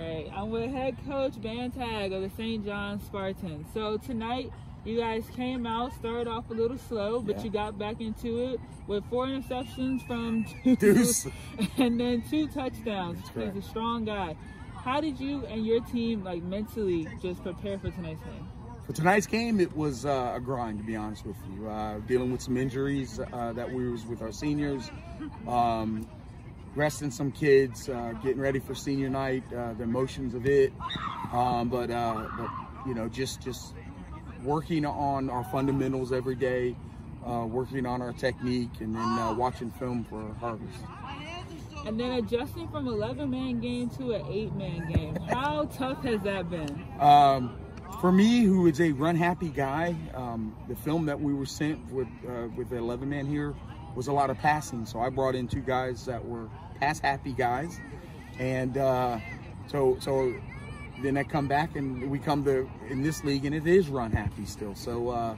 Right. I'm with head coach Bantag of the St. John's Spartans. So tonight, you guys came out, started off a little slow, but you got back into it with 4 interceptions from Deuce and then 2 touchdowns. He's a strong guy. How did you and your team mentally just prepare for tonight's game? For tonight's game, it was a grind, to be honest with you. Dealing with some injuries that we was with our seniors, resting some kids, getting ready for senior night, the emotions of it, but you know, just working on our fundamentals every day, working on our technique, and then watching film for harvest. And then adjusting from 11-man game to an 8-man game. How tough has that been? For me, who is a run-happy guy, the film that we were sent with the 11-man here was a lot of passing. So I brought in 2 guys that were pass-happy guys, and so then I come back and we come to in this league, and it is run-happy still. So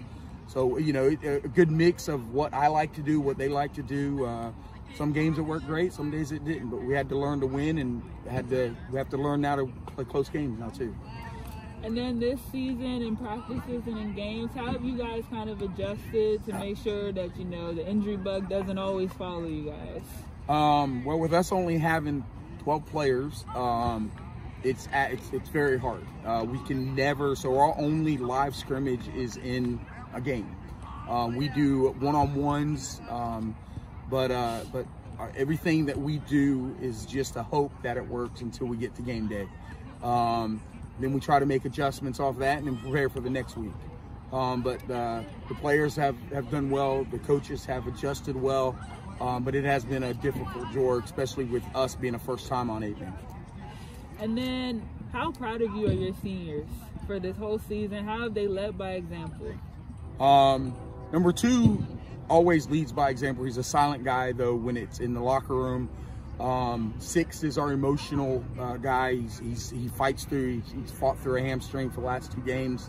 you know, a good mix of what I like to do, what they like to do. Some games it worked great, some days it didn't, but we had to learn to win, and we have to learn now to play close games now too. And then this season in practices and in games, how have you guys kind of adjusted to make sure that, you know, the injury bug doesn't always follow you guys? Well, with us only having 12 players, it's very hard. We can never, so our only live scrimmage is in a game. We do one-on-ones, but everything that we do is just a hope that it works until we get to game day. Then we try to make adjustments off that and then prepare for the next week. But the players have done well. The coaches have adjusted well. But it has been a difficult job, especially with us being a first time on 8-man. And then, how proud of you are your seniors for this whole season? How have they led by example? Number 2 always leads by example. He's a silent guy, though, when it's in the locker room. 6 is our emotional guy. He fights through. He's fought through a hamstring for the last 2 games,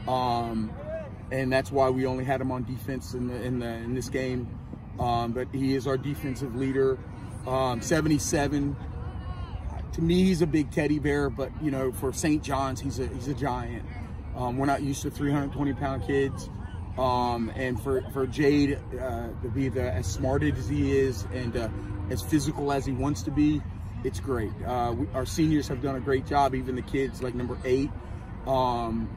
and that's why we only had him on defense in this game. But he is our defensive leader. 77. To me, he's a big teddy bear, but you know, for St. John's, he's a giant. We're not used to 320-pound kids. And for Jade to be as smart as he is and as physical as he wants to be, it's great. Our seniors have done a great job, even the kids like number 8.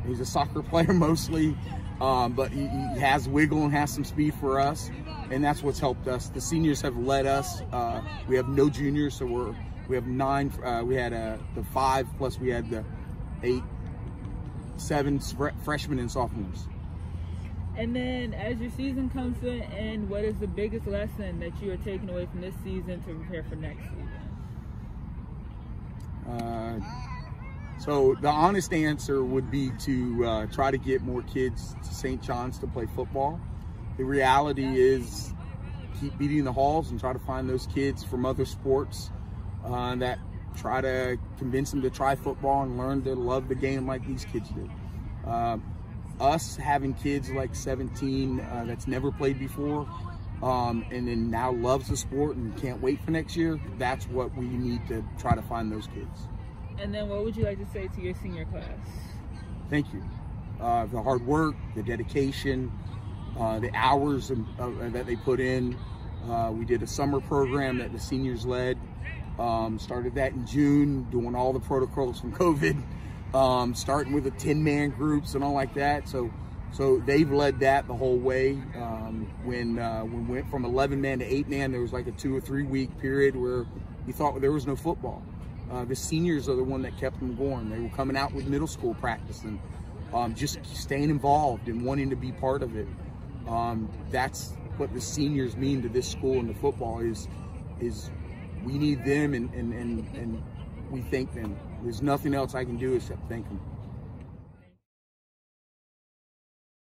He's a soccer player mostly, but he has wiggle and has some speed for us, and that's what's helped us. The seniors have led us. We have no juniors, so we have 9. We had the 5 plus we had the 8, 7 freshmen and sophomores. And then, as your season comes to an end, what is the biggest lesson that you are taking away from this season to prepare for next season? So the honest answer would be to try to get more kids to St. John's to play football. The reality is keep beating the halls and try to find those kids from other sports that try to convince them to try football and learn to love the game like these kids do. Us having kids like 17 that's never played before and then now loves the sport and can't wait for next year, that's what we need to try to find those kids. And then what would you like to say to your senior class? Thank you. The hard work, the dedication, the hours that they put in. We did a summer program that the seniors led. Started that in June, doing all the protocols from COVID. Starting with the 10-man groups and all like that. So they've led that the whole way. When we went from 11-man to 8-man, there was like a 2 or 3 week period where you thought there was no football. The seniors are the one that kept them going. They were coming out with middle school practice and just staying involved and wanting to be part of it. That's what the seniors mean to this school and the football is we need them and we thank them. There's nothing else I can do except thank them.